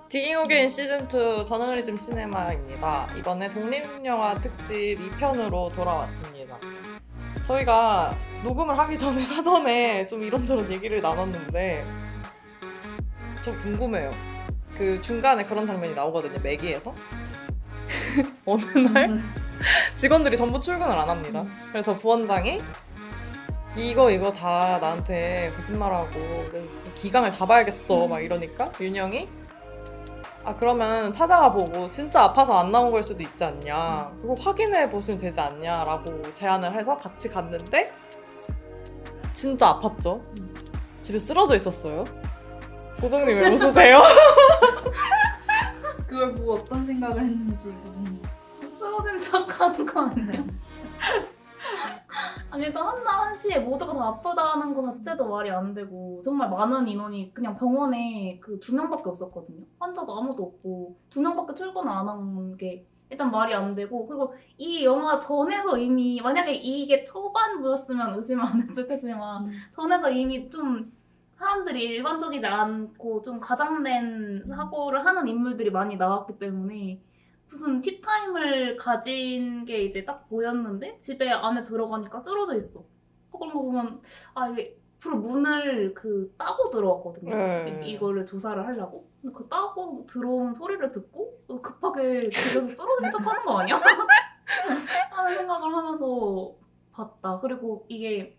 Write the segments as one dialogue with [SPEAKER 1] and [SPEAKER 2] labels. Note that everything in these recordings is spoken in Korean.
[SPEAKER 1] 디깅 어게인 시즌2 저널리즘 시네마입니다. 이번에 독립영화 특집 2편으로 돌아왔습니다. 저희가 녹음을 하기 전에 사전에 좀 이런저런 얘기를 나눴는데 저 궁금해요. 그 중간에 그런 장면이 나오거든요. 매기에서. 어느 날 직원들이 전부 출근을 안 합니다. 그래서 부원장이 이거 다 나한테 거짓말하고 기강을 잡아야겠어 막 이러니까 윤영이 그러면 찾아가 보고 진짜 아파서 안 나온 걸 수도 있지 않냐, 그거 확인해 보시면 되지 않냐 라고 제안을 해서 같이 갔는데 진짜 아팠죠. 집에 쓰러져 있었어요. 고정님 왜 웃으세요?
[SPEAKER 2] 그걸 보고 어떤 생각을 했는지 쓰러진 척하는 거 아니에요? 아니 일단 한날 1시에 모두가 다 아프다는 거 자체도 말이 안 되고, 정말 많은 인원이 그냥 병원에 그 2명밖에 없었거든요. 환자도 아무도 없고 2명밖에 출근을 안 한 게 일단 말이 안 되고, 그리고 이 영화 전에서 이미 만약에 이게 초반부였으면 의심을 안 했을 테지만 전에서 이미 좀 사람들이 일반적이지 않고 좀 과장된 사고를 하는 인물들이 많이 나왔기 때문에 무슨 팁타임을 가진 게 이제 딱 보였는데 집에 안에 들어가니까 쓰러져 있어. 그런 거 보면 이게 앞으로 문을 따고 들어왔거든요. 이거를 조사를 하려고. 근데 그 따고 들어온 소리를 듣고 급하게 집에서 쓰러진 척 하는 거 아니야? 하는 생각을 하면서 봤다. 그리고 이게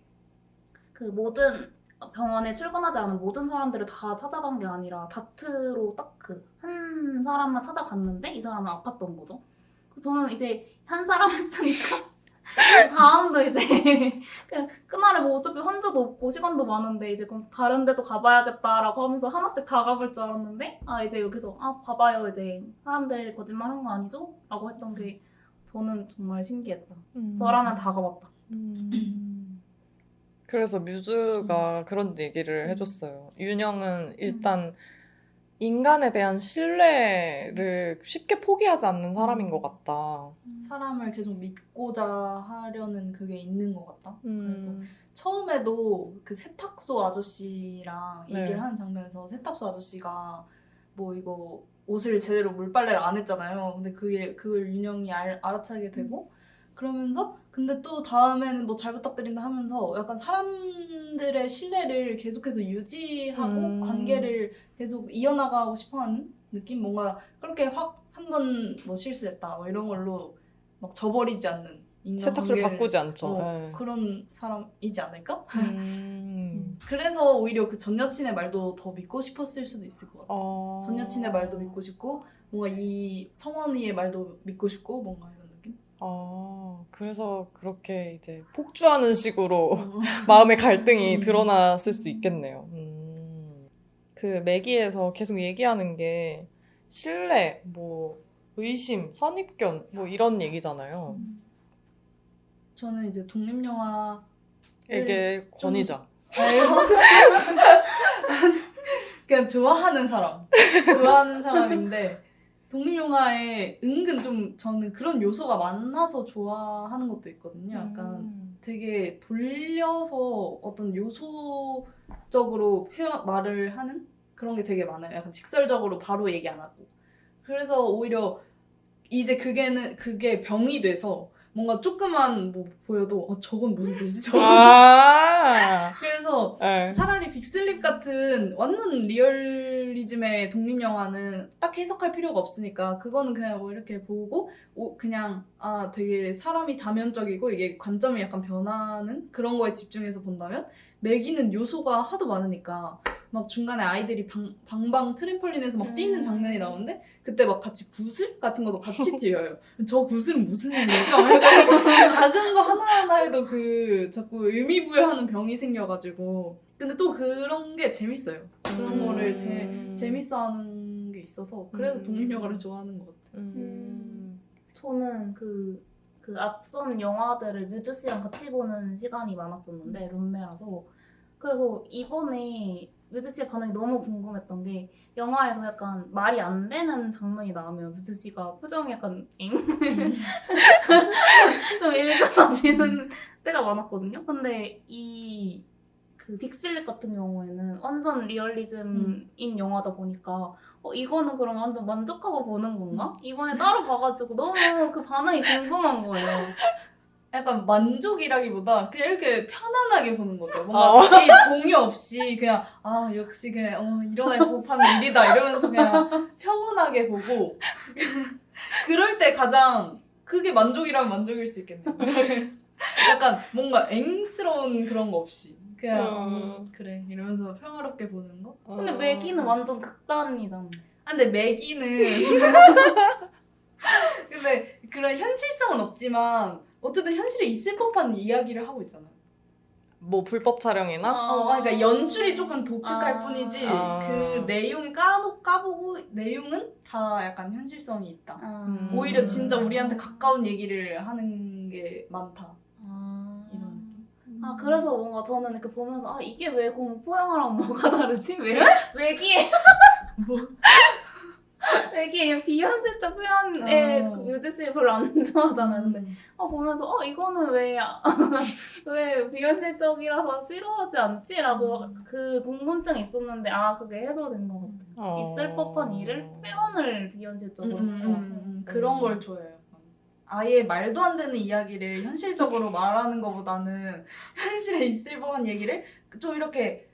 [SPEAKER 2] 그 모든 병원에 출근하지 않은 모든 사람들을 다 찾아간 게 아니라 다트로 딱 한 사람만 찾아갔는데 이 사람은 아팠던 거죠. 그래서 저는 이제 한 사람 했으니까 다음도 이제 그냥 그날에 뭐 어차피 환자도 없고 시간도 많은데 이제 그럼 다른 데도 가봐야겠다라고 하면서 하나씩 다 가볼 줄 알았는데 이제 여기서 봐봐요, 이제 사람들 거짓말한 거 아니죠? 라고 했던 게 저는 정말 신기했다. 저라면 다 가봤다.
[SPEAKER 1] 그래서 뮤즈가 그런 얘기를 해줬어요. 윤영은 일단 인간에 대한 신뢰를 쉽게 포기하지 않는 사람인 것 같다.
[SPEAKER 2] 사람을 계속 믿고자 하려는 그게 있는 것 같다. 그리고 처음에도 그 세탁소 아저씨랑 얘기를 하는 장면에서 세탁소 아저씨가 뭐 이거 옷을 제대로 물빨래를 안 했잖아요. 근데 그걸 윤영이 알아차게 되고, 그러면서 근데 또 다음에는 뭐 잘 부탁드린다 하면서 약간 사람들의 신뢰를 계속해서 유지하고 관계를 계속 이어나가고 싶어하는 느낌? 뭔가 그렇게 확 한 번 뭐 실수했다 뭐 이런 걸로 막 저버리지 않는
[SPEAKER 1] 세탁소를 바꾸지 않죠.
[SPEAKER 2] 그런 사람이지 않을까? 그래서 오히려 그 전 여친의 말도 더 믿고 싶었을 수도 있을 것 같아. 전 여친의 말도 믿고 싶고 뭔가 이 성원이의 말도 믿고 싶고 뭔가 이런 느낌?
[SPEAKER 1] 그래서 그렇게 이제 폭주하는 식으로 마음의 갈등이 드러났을 수 있겠네요. 그 매기에서 계속 얘기하는 게 신뢰, 뭐 의심, 선입견 뭐 이런 얘기잖아요.
[SPEAKER 2] 저는 이제 독립영화
[SPEAKER 1] 이게 권위자.
[SPEAKER 2] 그냥 좋아하는 사람인데 독립영화에 은근 좀 저는 그런 요소가 많아서 좋아하는 것도 있거든요. 약간 되게 돌려서 어떤 요소적으로 말을 하는 그런 게 되게 많아요. 약간 직설적으로 바로 얘기 안 하고. 그래서 오히려 이제 그게 병이 돼서 뭔가 조금만 뭐 보여도 저건 무슨 뜻이지? 그래서 차라리 빅슬립 같은 완전 리얼리즘의 독립영화는 딱 해석할 필요가 없으니까 그거는 그냥 뭐 이렇게 보고 그냥 되게 사람이 다면적이고 이게 관점이 약간 변하는 그런 거에 집중해서 본다면, 매기는 요소가 하도 많으니까 막 중간에 아이들이 방방 트램펄린에서 막 뛰는 장면이 나오는데 그때 막 같이 구슬 같은 것도 같이 뛰어요. 저 구슬은 무슨 의미일까? 작은 거 하나하나 해도 자꾸 의미 부여하는 병이 생겨가지고. 근데 또 그런 게 재밌어요. 그런 거를 재밌어하는 게 있어서 그래서 독립영화를 좋아하는 것 같아요.
[SPEAKER 3] 저는 그 앞선 영화들을 뮤즈 씨랑 같이 보는 시간이 많았었는데 룸메라서, 그래서 이번에 뮤즈 씨의 반응이 너무 궁금했던 게, 영화에서 약간 말이 안 되는 장면이 나오면 뮤즈 씨가 표정이 약간 좀 일그러지는 때가 많았거든요. 근데 빅슬립 같은 경우에는 완전 리얼리즘인 영화다 보니까
[SPEAKER 2] 이거는 그럼 완전 만족하고 보는 건가? 이번에 따로 봐가지고 너무 그 반응이 궁금한 거예요.
[SPEAKER 4] 약간 만족이라기보다 그냥 이렇게 편안하게 보는 거죠. 뭔가 이 동의 없이 그냥 역시 그냥 일어날 법한 일이다 이러면서 그냥 평온하게 보고 그럴 때 가장 그게 만족이라면 만족일 수 있겠네요. 약간 뭔가 앵스러운 그런 거 없이 그냥 그래 이러면서 평화롭게 보는 거.
[SPEAKER 2] 근데 매기는 완전 극단이잖아.
[SPEAKER 4] 근데 매기는 근데 그런 현실성은 없지만 어쨌든 현실에 있을 법한 이야기를 하고 있잖아요.
[SPEAKER 1] 뭐 불법 촬영이나?
[SPEAKER 4] 그러니까 연출이 조금 독특할 뿐이지
[SPEAKER 1] 아.
[SPEAKER 4] 그 내용이 까보고 내용은 다 약간 현실성이 있다. 오히려 진짜 우리한테 가까운 얘기를 하는 게 많다. 이런 느낌.
[SPEAKER 2] 그래서 뭔가 저는 이렇게 보면서 이게 왜 공포 영화랑 뭐가 다르지? 왜 외기에
[SPEAKER 4] 뭐?
[SPEAKER 2] 외기에 비현실적 표현에 뮤지스이 별로 안 좋아하잖아요. 근데 보면서 이거는 왜 비현실적이라서 싫어하지 않지라고 그 궁금증이 있었는데 그게 해소된 것 같아요. 있을 법한 일을 표현을 비현실적으로 해서
[SPEAKER 4] 그런 걸 좋아해요. 아예 말도 안 되는 이야기를 현실적으로 말하는 것보다는 현실에 있을 법한 얘기를 좀 이렇게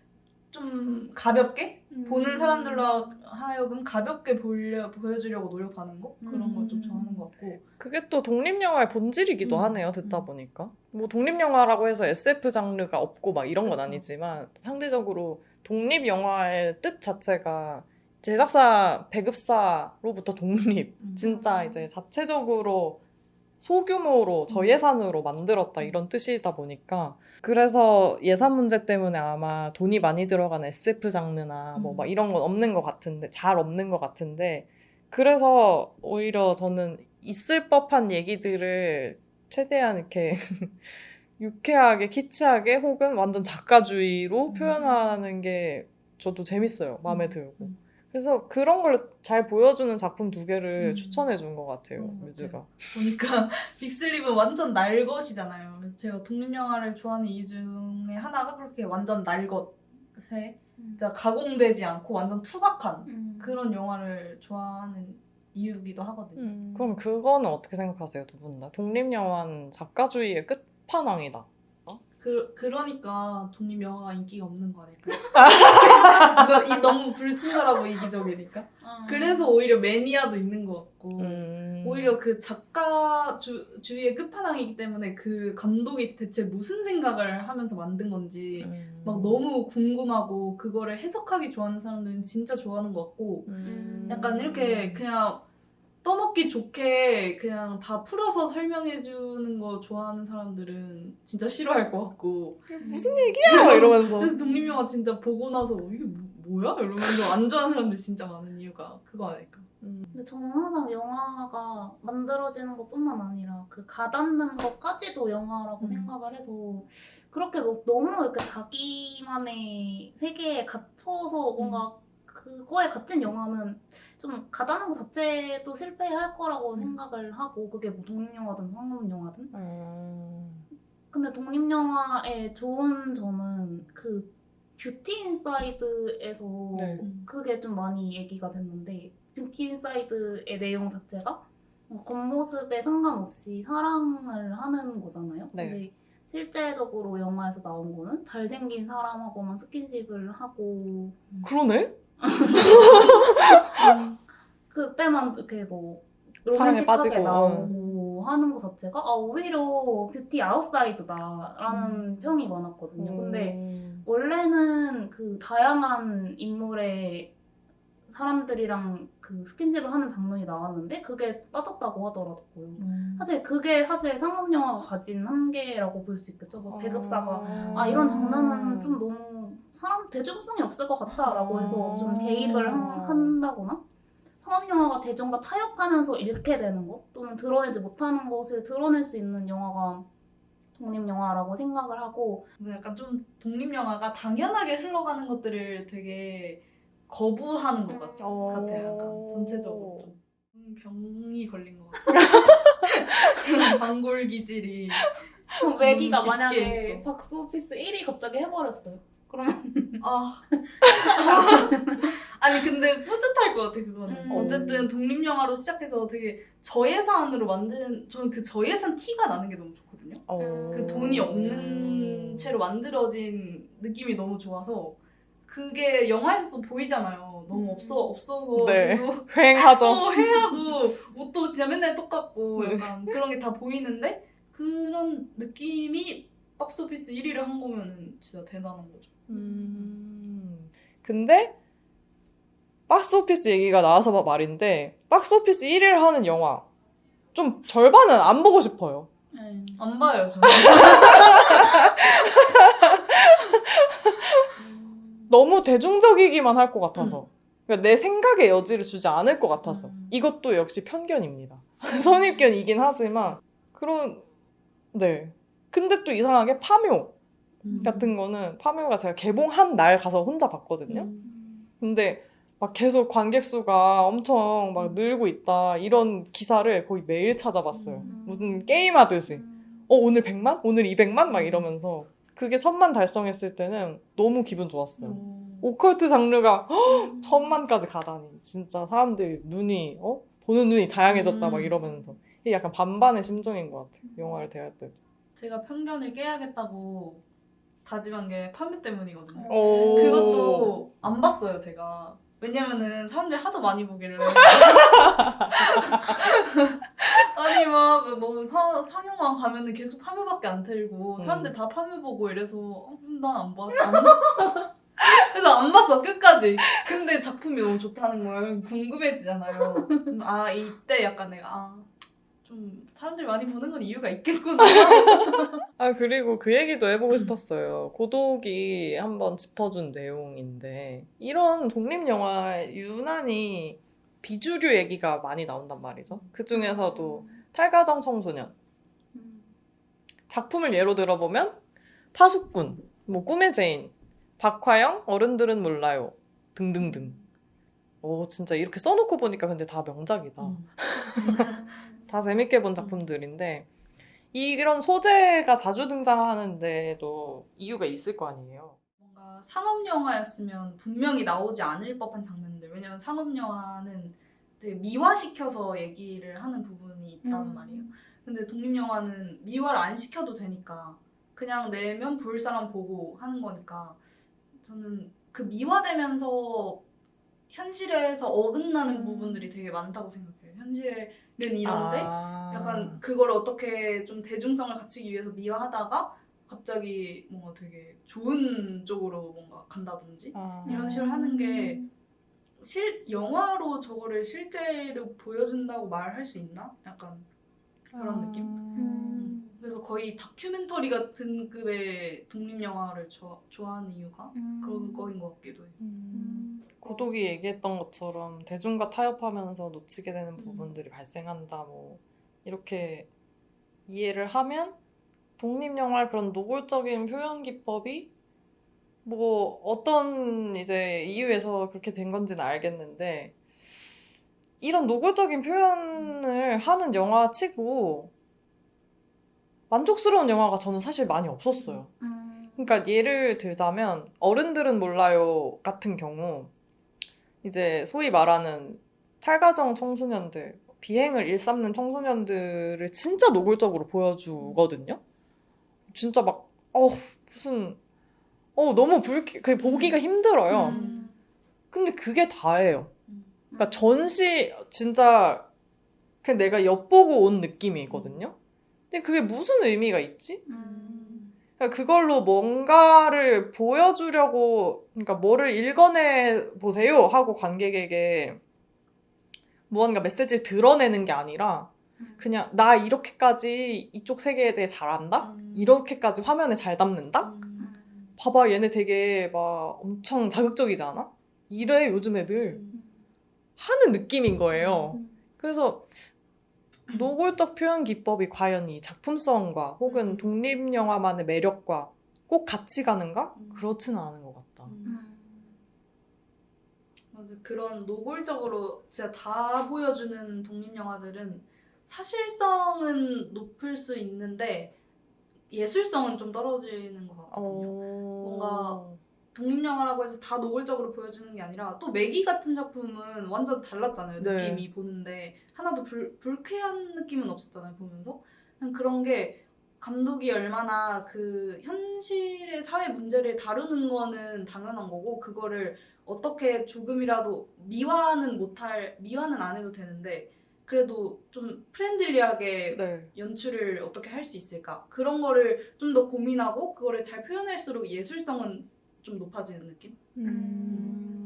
[SPEAKER 4] 좀 가볍게 보는 사람들로 하여금 가볍게 보여주려고 노력하는 거? 그런 걸 좀 좋아하는 것 같고.
[SPEAKER 1] 그게 또 독립영화의 본질이기도 하네요, 듣다 보니까. 뭐 독립영화라고 해서 SF 장르가 없고 막 이런 건
[SPEAKER 4] 그쵸.
[SPEAKER 1] 아니지만 상대적으로 독립영화의 뜻 자체가 제작사, 배급사로부터 독립, 진짜 이제 자체적으로 소규모로 저예산으로 만들었다 이런 뜻이다 보니까 그래서 예산 문제 때문에 아마 돈이 많이 들어간 SF 장르나 뭐 막 이런 건 없는 것 같은데 잘 없는 것 같은데 그래서 오히려 저는 있을 법한 얘기들을 최대한 이렇게 유쾌하게 키치하게 혹은 완전 작가주의로 표현하는 게 저도 재밌어요. 마음에 들고. 그래서 그런 걸 잘 보여주는 작품 두 개를 추천해 준 것 같아요, 뮤즈가.
[SPEAKER 4] 보니까 빅슬립은 완전 날것이잖아요. 그래서 제가 독립영화를 좋아하는 이유 중에 하나가 그렇게 완전 날것에 진짜 가공되지 않고 완전 투박한 그런 영화를 좋아하는 이유기도 하거든요.
[SPEAKER 1] 그럼 그거는 어떻게 생각하세요, 두 분 다? 독립영화는 작가주의의 끝판왕이다.
[SPEAKER 4] 그러니까 독립영화가 인기가 없는 거 아닐까요? 너무 불친절하고 이기적이니까. 그래서 오히려 매니아도 있는 것 같고 오히려 그 작가주의의 끝판왕이기 때문에 그 감독이 대체 무슨 생각을 하면서 만든 건지 막 너무 궁금하고 그거를 해석하기 좋아하는 사람들은 진짜 좋아하는 것 같고 약간 이렇게 그냥 떠먹기 좋게 그냥 다 풀어서 설명해주는 거 좋아하는 사람들은 진짜 싫어할 것 같고
[SPEAKER 1] 무슨 얘기야? 막 이러면서.
[SPEAKER 4] 그래서 독립영화 진짜 보고 나서 이게 뭐야? 이러면서 안 좋아하는 사람들 진짜 많은 이유가 그거 아닐까.
[SPEAKER 2] 근데 저는 항상 영화가 만들어지는 것뿐만 아니라 그 가닿는 것까지도 영화라고 생각을 해서 그렇게 너무 이렇게 자기만의 세계에 갇혀서 뭔가 그거에 갇힌 영화는 좀 가다는 것 자체도 실패할 거라고 생각을 하고 그게 뭐 독립영화든 상업영화든 근데 독립영화의 좋은 점은 그 뷰티 인사이드에서 그게 좀 많이 얘기가 됐는데 뷰티 인사이드의 내용 자체가 겉모습에 상관없이 사랑을 하는 거잖아요. 근데 실제적으로 영화에서 나온 거는 잘생긴 사람하고만 스킨십을 하고
[SPEAKER 1] 그러네?
[SPEAKER 2] 그때만 이렇게 뭐
[SPEAKER 1] 사랑에
[SPEAKER 2] 로맨틱하게
[SPEAKER 1] 빠지고.
[SPEAKER 2] 나오고 하는 것 자체가 오히려 뷰티 아웃사이드다라는 평이 많았거든요. 근데 원래는 그 다양한 인물의 사람들이랑 그 스킨십을 하는 장면이 나왔는데 그게 빠졌다고 하더라고요. 사실 그게 상업 영화가 가진 한계라고 볼 수 있겠죠. 뭐 배급사가 이런 장면은 좀 너무 대중성이 없을 것 같다라고 해서 좀 개입을 한다거나 상업 영화가 대중과 타협하면서 잃게 되는 것 또는 드러내지 못하는 것을 드러낼 수 있는 영화가 독립영화라고 생각을 하고
[SPEAKER 4] 약간 좀 독립영화가 당연하게 흘러가는 것들을 되게 거부하는 것 같아요. 약간 전체적으로 좀 병이 걸린 것 같아요. 그런 단골 기질이
[SPEAKER 2] 매기가
[SPEAKER 4] 깊게
[SPEAKER 2] 만약에
[SPEAKER 4] 있어.
[SPEAKER 2] 박스오피스 1위 갑자기 해버렸어요. 그러면
[SPEAKER 4] 아. 아니 근데 뿌듯할 것 같아 그거는. 어쨌든 독립영화로 시작해서 되게 저예산으로 만든 저는 그 저예산 티가 나는 게 너무 좋거든요. 그 돈이 없는 채로 만들어진 느낌이 너무 좋아서 그게 영화에서도 보이잖아요. 너무 없어서
[SPEAKER 1] 네.
[SPEAKER 4] 계속
[SPEAKER 1] 횡하죠.
[SPEAKER 4] 해하고 옷도 진짜 맨날 똑같고
[SPEAKER 1] 네.
[SPEAKER 4] 약간 그런 게 다 보이는데 그런 느낌이 박스오피스 1위를 한 거면은 진짜 대단한 거죠.
[SPEAKER 1] 근데 박스오피스 얘기가 나와서 말인데 박스오피스 1위를 하는 영화 좀 절반은 안 보고 싶어요.
[SPEAKER 4] 안 봐요 저는.
[SPEAKER 1] 너무 대중적이기만 할 것 같아서. 그러니까 내 생각의 여지를 주지 않을 것 같아서. 이것도 역시 편견입니다. 선입견이긴 하지만 네. 근데 또 이상하게 파묘 같은 거는 파묘가 제가 개봉한 날 가서 혼자 봤거든요. 근데 막 계속 관객 수가 엄청 막 늘고 있다 이런 기사를 거의 매일 찾아봤어요. 무슨 게임 하듯이. 오늘 100만? 오늘 200만? 막 이러면서 그게 1000만 달성했을 때는 너무 기분 좋았어요. 오컬트 장르가 1000만까지 가다니 진짜 사람들 눈이 보는 눈이 다양해졌다 막 이러면서 이게 약간 반반의 심정인 것 같아요. 영화를 대할 때도.
[SPEAKER 4] 제가 편견을 깨야겠다고 다짐한 게 파묘 때문이거든요.
[SPEAKER 1] 오.
[SPEAKER 4] 그것도 안 봤어요 제가. 왜냐면은 사람들이 하도 많이 보길래 아니 막 뭐 상영관 가면은 계속 파묘밖에 안 틀고 사람들 다 파묘 보고 이래서 난 안 봤. 그래서 안 봤어 끝까지. 근데 작품이 너무 좋다는 걸 궁금해지잖아요. 아 이때 약간 내가 좀 사람들이 많이 보는 건 이유가 있겠구나.
[SPEAKER 1] 그리고 그 얘기도 해보고 싶었어요. 고독이 한번 짚어준 내용인데 이런 독립영화에 유난히 비주류 얘기가 많이 나온단 말이죠. 그 중에서도 탈가정 청소년 작품을 예로 들어보면 파수꾼, 뭐 꿈의 제인, 박화영, 어른들은 몰라요 등등등. 진짜 이렇게 써놓고 보니까 근데 다 명작이다. 다 재밌게 본 작품들인데 이런 소재가 자주 등장하는데도 이유가 있을 거 아니에요.
[SPEAKER 4] 뭔가 상업영화였으면 분명히 나오지 않을 법한 장면들. 왜냐면 상업영화는 되게 미화시켜서 얘기를 하는 부분이 있단 말이에요. 근데 독립영화는 미화를 안 시켜도 되니까 그냥 내면 볼 사람 보고 하는 거니까 저는 그 미화되면서 현실에서 어긋나는 부분들이 되게 많다고 생각해요. 현실은 이런데 약간 그걸 어떻게 좀 대중성을 갖추기 위해서 미화하다가 갑자기 뭔가 되게 좋은 쪽으로 뭔가 간다든지 이런 식으로 하는 게 영화로 저거를 실제로 보여준다고 말할 수 있나? 약간 그런 느낌? 그래서 거의 다큐멘터리 같은 급의 독립영화를 좋아하는 이유가 그거인 것 같기도 해요.
[SPEAKER 1] 고독이 얘기했던 것처럼 대중과 타협하면서 놓치게 되는 부분들이 발생한다 뭐 이렇게 이해를 하면 독립영화의 그런 노골적인 표현 기법이 뭐 어떤 이제 이유에서 그렇게 된 건지는 알겠는데 이런 노골적인 표현을 하는 영화 치고 만족스러운 영화가 저는 사실 많이 없었어요. 그러니까 예를 들자면 어른들은 몰라요 같은 경우 이제 소위 말하는 탈가정 청소년들, 비행을 일삼는 청소년들을 진짜 노골적으로 보여주거든요. 진짜 막 무슨 너무 그 보기가 힘들어요. 근데 그게 다예요. 그러니까 진짜 그냥 내가 엿보고 온 느낌이거든요. 근데 그게 무슨 의미가 있지? 그러니까 그걸로 뭔가를 보여주려고, 그러니까 뭐를 읽어내 보세요 하고 관객에게 무언가 메시지를 드러내는 게 아니라 그냥 나 이렇게까지 이쪽 세계에 대해 잘 안다? 이렇게까지 화면에 잘 담는다? 봐봐 얘네 되게 막 엄청 자극적이지 않아? 이래 요즘 애들 하는 느낌인 거예요. 그래서 노골적 표현 기법이 과연 이 작품성과 혹은 독립영화만의 매력과 꼭 같이 가는가? 그렇지는 않은 것 같다.
[SPEAKER 4] 맞아. 그런 노골적으로 진짜 다 보여주는 독립영화들은 사실성은 높을 수 있는데 예술성은 좀 떨어지는 것 같거든요. 뭔가 독립영화라고 해서 다 노골적으로 보여주는 게 아니라 또 매기 같은 작품은 완전 달랐잖아요.
[SPEAKER 1] 네.
[SPEAKER 4] 느낌이 보는데 하나도 불쾌한 느낌은 없었잖아요. 보면서 그냥 그런 게 감독이 얼마나 그 현실의 사회 문제를 다루는 거는 당연한 거고 그거를 어떻게 조금이라도 미화는 안 해도 되는데 그래도 좀 프렌들리하게
[SPEAKER 1] 네.
[SPEAKER 4] 연출을 어떻게 할 수 있을까 그런 거를 좀 더 고민하고 그거를 잘 표현할수록 예술성은 좀 높아지는 느낌?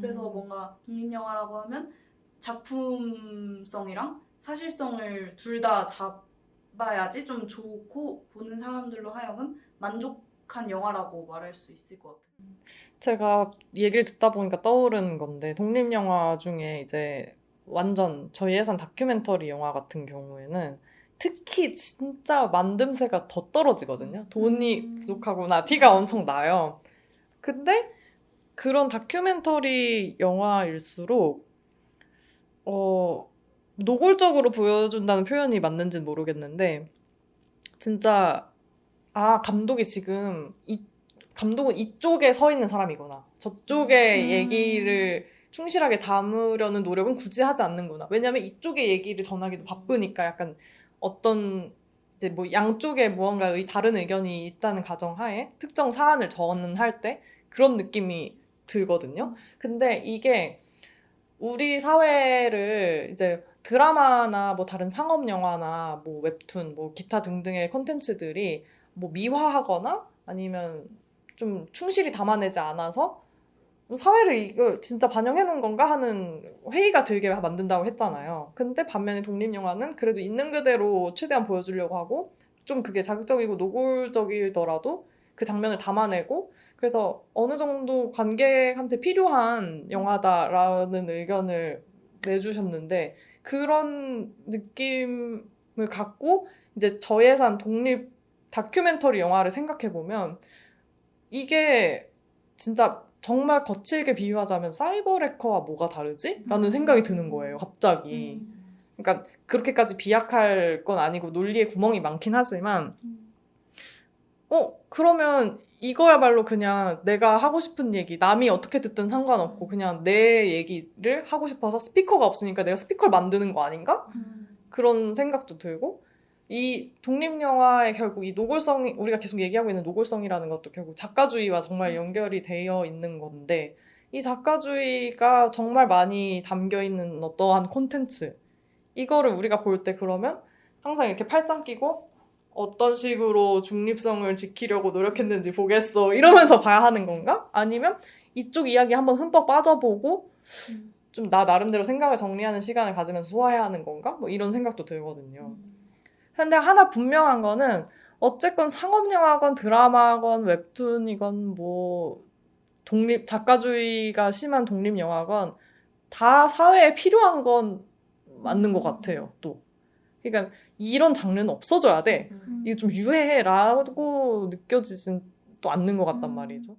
[SPEAKER 4] 그래서 뭔가 독립영화라고 하면 작품성이랑 사실성을 둘 다 잡아야지 좀 좋고 보는 사람들로 하여금 만족한 영화라고 말할 수 있을 것 같아요.
[SPEAKER 1] 제가 얘기를 듣다 보니까 떠오르는 건데 독립영화 중에 이제 완전 저예산 다큐멘터리 영화 같은 경우에는 특히 진짜 만듦새가 더 떨어지거든요. 돈이 부족하거나 티가 엄청 나요. 근데 그런 다큐멘터리 영화일수록 노골적으로 보여준다는 표현이 맞는지는 모르겠는데 진짜 감독이 지금 감독은 이쪽에 서 있는 사람이구나. 저쪽의 얘기를 충실하게 담으려는 노력은 굳이 하지 않는구나. 왜냐면 이쪽의 얘기를 전하기도 바쁘니까 약간 어떤 이제 뭐 양쪽에 무언가의 다른 의견이 있다는 가정하에 특정 사안을 전할 때 그런 느낌이 들거든요. 근데 이게 우리 사회를 이제 드라마나 뭐 다른 상업 영화나 뭐 웹툰, 뭐 기타 등등의 콘텐츠들이 뭐 미화하거나 아니면 좀 충실히 담아내지 않아서 사회를 이걸 진짜 반영해 놓은 건가 하는 회의가 들게 만든다고 했잖아요. 근데 반면에 독립영화는 그래도 있는 그대로 최대한 보여주려고 하고 좀 그게 자극적이고 노골적이더라도 그 장면을 담아내고 그래서 어느 정도 관객한테 필요한 영화다라는 의견을 내주셨는데 그런 느낌을 갖고 이제 저예산 독립 다큐멘터리 영화를 생각해보면 이게 진짜 정말 거칠게 비유하자면 사이버레커와 뭐가 다르지? 라는 생각이 드는 거예요, 갑자기. 그러니까 그렇게까지 비약할 건 아니고 논리에 구멍이 많긴 하지만 그러면 이거야말로 그냥 내가 하고 싶은 얘기, 남이 어떻게 듣든 상관없고 그냥 내 얘기를 하고 싶어서 스피커가 없으니까 내가 스피커를 만드는 거 아닌가? 그런 생각도 들고 이 독립영화의 결국 이 노골성이 우리가 계속 얘기하고 있는 노골성이라는 것도 결국 작가주의와 정말 연결이 되어 있는 건데 이 작가주의가 정말 많이 담겨 있는 어떠한 콘텐츠 이거를 우리가 볼 때 그러면 항상 이렇게 팔짱 끼고 어떤 식으로 중립성을 지키려고 노력했는지 보겠어 이러면서 봐야 하는 건가? 아니면 이쪽 이야기 한번 흠뻑 빠져보고 좀 나 나름대로 생각을 정리하는 시간을 가지면서 소화해야 하는 건가? 뭐 이런 생각도 들거든요. 근데 하나 분명한 거는 어쨌건 상업영화건 드라마건 웹툰이건 뭐 작가주의가 심한 독립영화건 다 사회에 필요한 건 맞는 것 같아요. 또 그러니까 이런 장르는 없어져야 돼. 이게 좀 유해라고 느껴지진 또 않는 것 같단 말이죠.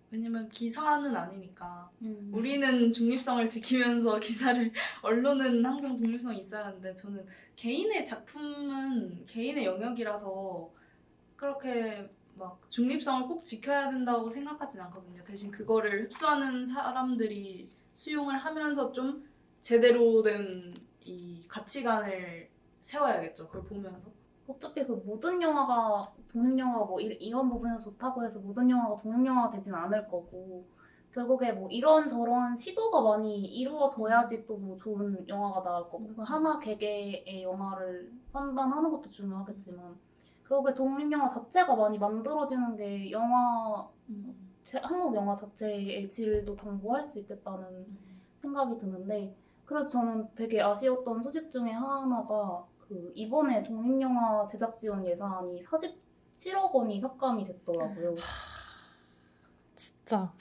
[SPEAKER 4] 왜냐면 기사는 아니니까 우리는 중립성을 지키면서 기사를 언론은 항상 중립성이 있어야 하는데 저는 개인의 작품은 개인의 영역이라서 그렇게 막 중립성을 꼭 지켜야 된다고 생각하진 않거든요. 대신 그거를 흡수하는 사람들이 수용을 하면서 좀 제대로 된 이 가치관을 세워야겠죠. 그걸 보면서.
[SPEAKER 2] 어차피 그 모든 영화가 독립영화가 뭐 이런 부분에서 좋다고 해서 모든 영화가 독립영화가 되진 않을 거고 결국에 뭐 이런저런 시도가 많이 이루어져야지 또 뭐 좋은 영화가 나올 거고 그 하나 개개의 영화를 판단하는 것도 중요하겠지만 결국에 독립영화 자체가 많이 만들어지는 게 한국 영화 자체의 질도 담보할 수 있겠다는 생각이 드는데 그래서 저는 되게 아쉬웠던 소식 중에 하나가 그 이번에 독립영화 제작 지원 예산이 47억 원이 삭감이 됐더라고요.
[SPEAKER 1] 진짜.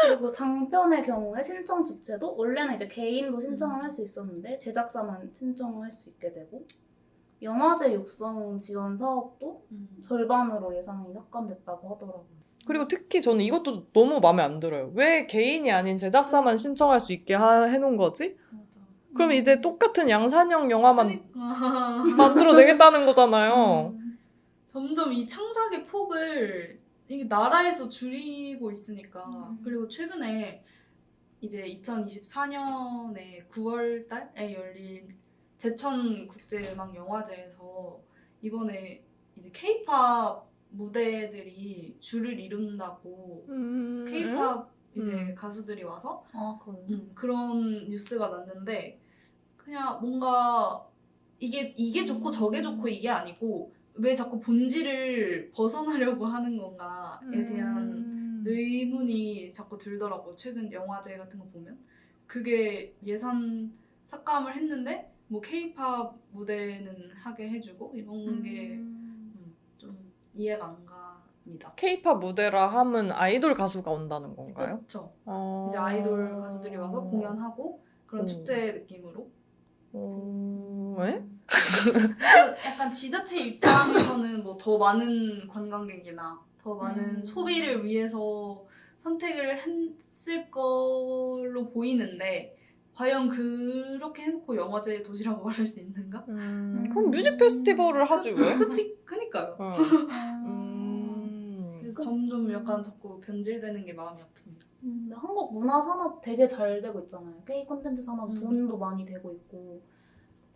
[SPEAKER 2] 그리고 장편의 경우에 신청 주체도 원래는 이제 개인도 신청을 할 수 있었는데 제작사만 신청을 할 수 있게 되고 영화제 육성 지원 사업도 절반으로 예산이 삭감됐다고 하더라고요.
[SPEAKER 1] 그리고 특히 저는 이것도 너무 마음에 안 들어요. 왜 개인이 아닌 제작사만 신청할 수 있게 해놓은 거지? 그럼 이제 똑같은 양산형 영화만 만들어내겠다는 거잖아요.
[SPEAKER 4] 점점 이 창작의 폭을 이게 나라에서 줄이고 있으니까. 그리고 최근에 이제 2024년에 9월 달에 열린 제천 국제음악영화제에서 이번에 이제 K-pop 무대들이 줄을 이룬다고 K-pop 이제 가수들이 와서
[SPEAKER 2] 아, 그래요?
[SPEAKER 4] 그런 뉴스가 났는데 그냥 뭔가 이게 좋고 저게 좋고 이게 아니고 왜 자꾸 본질을 벗어나려고 하는 건가에 대한 의문이 자꾸 들더라고요. 최근 영화제 같은 거 보면 그게 예산 삭감을 했는데 뭐 K-pop 무대는 하게 해주고 이런 게 좀 이해가 안 갑니다.
[SPEAKER 1] K-pop 무대라 함은 아이돌 가수가 온다는 건가요?
[SPEAKER 4] 그렇죠.
[SPEAKER 1] 어...
[SPEAKER 4] 이제 아이돌 가수들이 와서 공연하고 그런
[SPEAKER 1] 오.
[SPEAKER 4] 축제 느낌으로.
[SPEAKER 1] 왜?
[SPEAKER 4] 약간 지자체 입장에서는 뭐 더 많은 관광객이나 더 많은 소비를 위해서 선택을 했을 걸로 보이는데 과연 그렇게 해놓고 영화제 도시라고 말할 수 있는가?
[SPEAKER 1] 그럼 뮤직 페스티벌을 하지 왜?
[SPEAKER 4] 그니까요.
[SPEAKER 1] 어.
[SPEAKER 4] 그래서 점점 약간 자꾸 변질되는 게 마음이 아픕니다.
[SPEAKER 2] 근데 한국 문화 산업 되게 잘 되고 있잖아요. K 콘텐츠 산업 돈도 많이 되고 있고.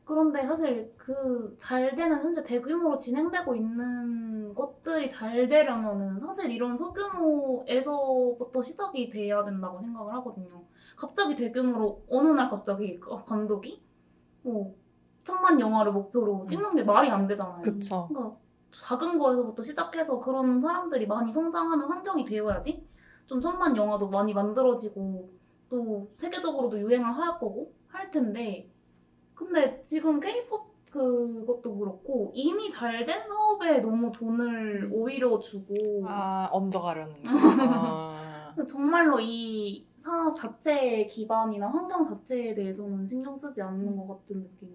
[SPEAKER 2] 그런데 사실 그 잘 되는 현재 대규모로 진행되고 있는 것들이 잘 되려면은 사실 이런 소규모에서부터 시작이 돼야 된다고 생각을 하거든요. 갑자기 대규모로 어느 날 갑자기 감독이 뭐 1000만 영화를 목표로 찍는 게 말이 안 되잖아요.
[SPEAKER 1] 그쵸.
[SPEAKER 2] 그러니까 작은 거에서부터 시작해서 그런 사람들이 많이 성장하는 환경이 되어야지 좀 1000만 영화도 많이 만들어지고 또 세계적으로도 유행을 할 거고 할 텐데 근데 지금 K-pop 그것도 그렇고 이미 잘 된 사업에 너무 돈을 오히려 주고
[SPEAKER 1] 얹어가려는 거.
[SPEAKER 2] 정말로 이 산업 자체의 기반이나 환경 자체에 대해서는 신경 쓰지 않는 것 같은 느낌이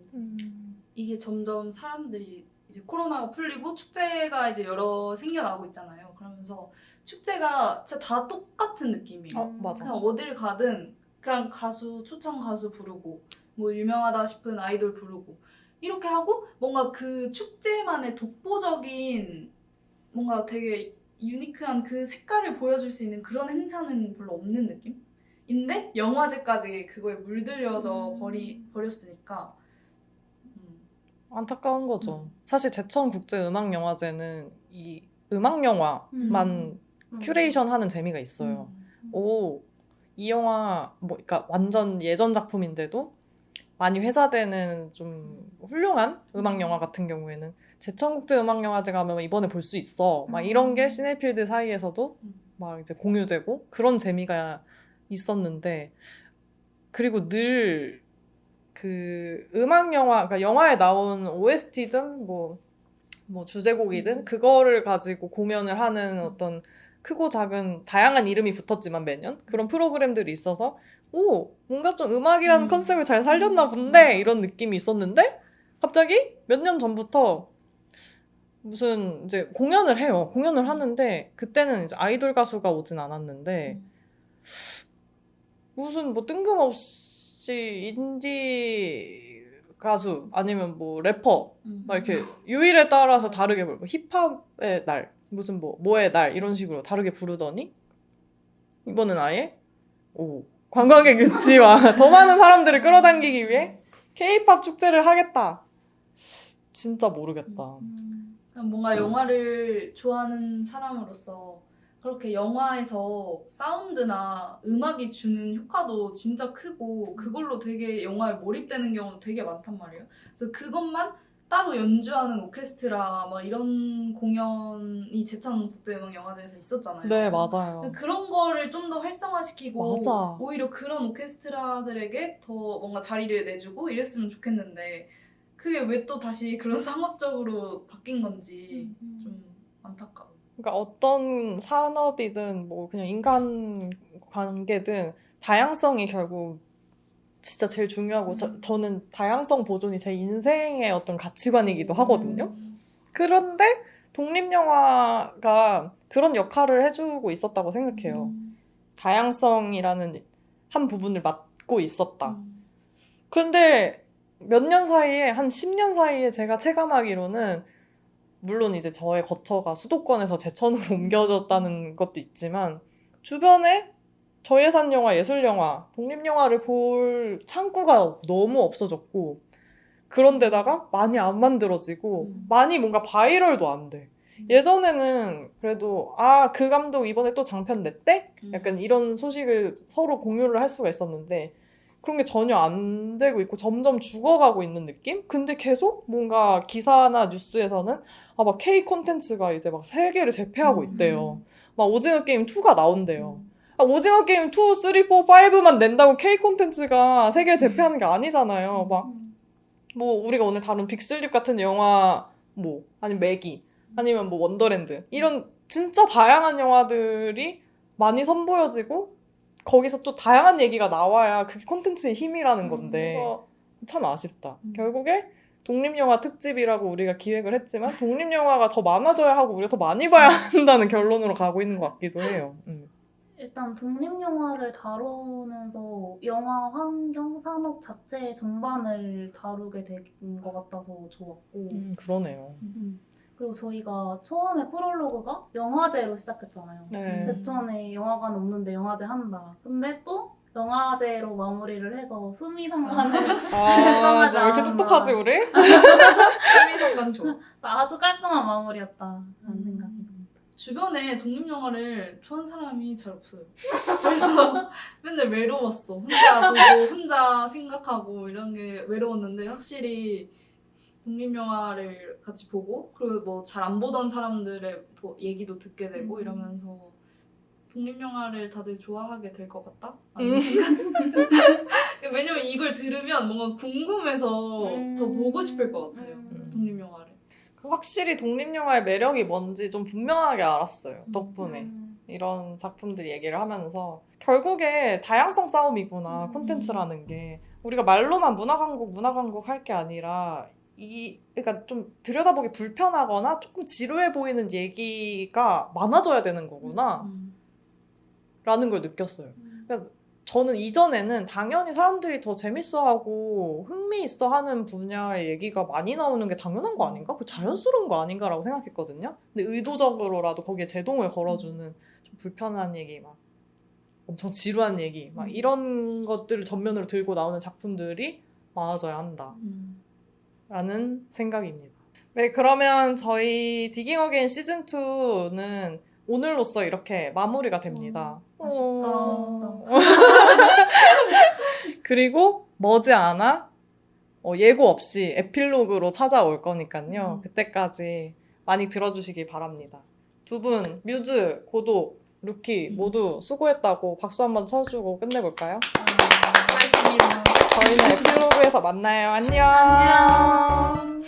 [SPEAKER 4] 이게 점점 사람들이 이제 코로나가 풀리고 축제가 이제 여러 생겨나고 있잖아요. 그러면서 축제가 진짜 다 똑같은 느낌이에요.
[SPEAKER 1] 맞아.
[SPEAKER 4] 그냥 어딜 가든 그냥 가수 초청 가수 부르고 뭐 유명하다 싶은 아이돌 부르고 이렇게 하고 뭔가 그 축제만의 독보적인 뭔가 되게 유니크한 그 색깔을 보여줄 수 있는 그런 행사는 별로 없는 느낌인데 영화제까지 그거에 물들여져 버렸으니까
[SPEAKER 1] 안타까운 거죠. 사실 제천 국제음악영화제는 이 음악영화만 큐레이션하는 재미가 있어요. 오, 이 영화 뭐 그러니까 완전 예전 작품인데도 많이 회자되는 좀 훌륭한 음악 영화 같은 경우에는 제천국제음악영화제 가면 이번에 볼 수 있어. 막 이런 게 시네필드 사이에서도 막 이제 공유되고 그런 재미가 있었는데 그리고 늘 그 음악 영화 그러니까 영화에 나온 OST든 뭐 주제곡이든 그거를 가지고 공연을 하는 어떤 크고 작은 다양한 이름이 붙었지만 매년 그런 프로그램들이 있어서 오 뭔가 좀 음악이라는 컨셉을 잘 살렸나 본데 이런 느낌이 있었는데 갑자기 몇 년 전부터 무슨 이제 공연을 해요. 공연을 하는데 그때는 이제 아이돌 가수가 오진 않았는데 무슨 뭐 뜬금없이 인디 가수 아니면 뭐 래퍼 막 이렇게 요일에 따라서 다르게 부르고 힙합의 날 무슨 뭐의 날 이런 식으로 다르게 부르더니 이번엔 아예 관광객 유치와 더 많은 사람들을 끌어당기기 위해 K-pop 축제를 하겠다. 진짜 모르겠다.
[SPEAKER 4] 뭔가 영화를 좋아하는 사람으로서 그렇게 영화에서 사운드나 음악이 주는 효과도 진짜 크고 그걸로 되게 영화에 몰입되는 경우도 되게 많단 말이에요. 그래서 그것만 따로 연주하는 오케스트라 막 이런 공연이 제천국제음악영화제에서 있었잖아요.
[SPEAKER 1] 네, 맞아요.
[SPEAKER 4] 그런 거를 좀 더 활성화시키고
[SPEAKER 1] 맞아.
[SPEAKER 4] 오히려 그런 오케스트라들에게 더 뭔가 자리를 내주고 이랬으면 좋겠는데 그게 왜 또 다시 그런 상업적으로 바뀐 건지 좀 안타까워.
[SPEAKER 1] 그러니까 어떤 산업이든 뭐 그냥 인간 관계든 다양성이 결국 진짜 제일 중요하고 저는 다양성 보존이 제 인생의 어떤 가치관이기도 하거든요. 그런데 독립영화가 그런 역할을 해주고 있었다고 생각해요. 다양성이라는 한 부분을 맡고 있었다. 근데 몇 년 사이에 한 10년 사이에 제가 체감하기로는 물론 이제 저의 거처가 수도권에서 제천으로 옮겨졌다는 것도 있지만 주변에 저예산 영화, 예술 영화, 독립 영화를 볼 창구가 너무 없어졌고 그런데다가 많이 안 만들어지고 많이 뭔가 바이럴도 안 돼. 예전에는 그래도 그 감독 이번에 또 장편 냈대? 약간 이런 소식을 서로 공유를 할 수가 있었는데 그런 게 전혀 안 되고 있고 점점 죽어가고 있는 느낌? 근데 계속 뭔가 기사나 뉴스에서는 막 K 콘텐츠가 이제 막 세계를 제패하고 있대요. 막 오징어 게임 2가 나온대요. 오징어 게임 2, 3, 4, 5만 낸다고 K 콘텐츠가 세계를 제패하는 게 아니잖아요. 막 뭐 우리가 오늘 다룬 빅슬립 같은 영화 뭐 아니면 매기 아니면 뭐 원더랜드 이런 진짜 다양한 영화들이 많이 선보여지고 거기서 또 다양한 얘기가 나와야 그게 콘텐츠의 힘이라는 건데 그래서 참 아쉽다. 결국에 독립영화 특집이라고 우리가 기획을 했지만 독립영화가 더 많아져야 하고 우리가 더 많이 봐야 한다는 결론으로 가고 있는 것 같기도 해요.
[SPEAKER 2] 일단 독립영화를 다루면서 영화 환경 산업 자체 전반을 다루게 된 것 같아서 좋았고
[SPEAKER 1] 그러네요.
[SPEAKER 2] 그리고 저희가 처음에 프롤로그가 영화제로 시작했잖아요.
[SPEAKER 1] 네.
[SPEAKER 2] 대천에 영화관 없는데 영화제 한다. 근데 또 영화제로 마무리를 해서 수미상관을 달성하지
[SPEAKER 1] 왜 이렇게
[SPEAKER 2] 않았나.
[SPEAKER 1] 똑똑하지 우리?
[SPEAKER 4] 수미상관 좋아.
[SPEAKER 2] 아주 깔끔한 마무리였다라는 생각이 듭니다.
[SPEAKER 4] 주변에 독립영화를 좋아하는 사람이 잘 없어요. 그래서 맨날 외로웠어. 혼자 보고 혼자 생각하고 이런 게 외로웠는데 확실히 독립영화를 같이 보고 그리고 뭐 잘 안 보던 사람들의 얘기도 듣게 되고 이러면서 독립영화를 다들 좋아하게 될 것 같다? 왜냐면 이걸 들으면 뭔가 궁금해서 더 보고 싶을 것 같아요. 독립영화를.
[SPEAKER 1] 확실히 독립영화의 매력이 뭔지 좀 분명하게 알았어요. 덕분에. 이런 작품들 얘기를 하면서 결국에 다양성 싸움이구나 콘텐츠라는 게 우리가 말로만 문화강국 할 게 아니라 그러니까 좀 들여다보기 불편하거나 조금 지루해 보이는 얘기가 많아져야 되는 거구나 라는 걸 느꼈어요. 그러니까 저는 이전에는 당연히 사람들이 더 재밌어하고 흥미있어하는 분야의 얘기가 많이 나오는 게 당연한 거 아닌가? 그 자연스러운 거 아닌가라고 생각했거든요. 근데 의도적으로라도 거기에 제동을 걸어주는 좀 불편한 얘기, 막 엄청 지루한 얘기, 막 이런 것들을 전면으로 들고 나오는 작품들이 많아져야 한다. 라는 생각입니다. 네, 그러면 저희 디깅 어게인 시즌2는 오늘로써 이렇게 마무리가 됩니다.
[SPEAKER 4] 아쉽다.
[SPEAKER 1] 그리고 머지않아 예고 없이 에필로그로 찾아올 거니까요. 그때까지 많이 들어주시기 바랍니다. 두 분 뮤즈, 고독, 루키 모두 수고했다고 박수 한번 쳐주고 끝내볼까요?
[SPEAKER 4] 수고했습니다.
[SPEAKER 1] 저희는 에필로그에서 만나요. 안녕.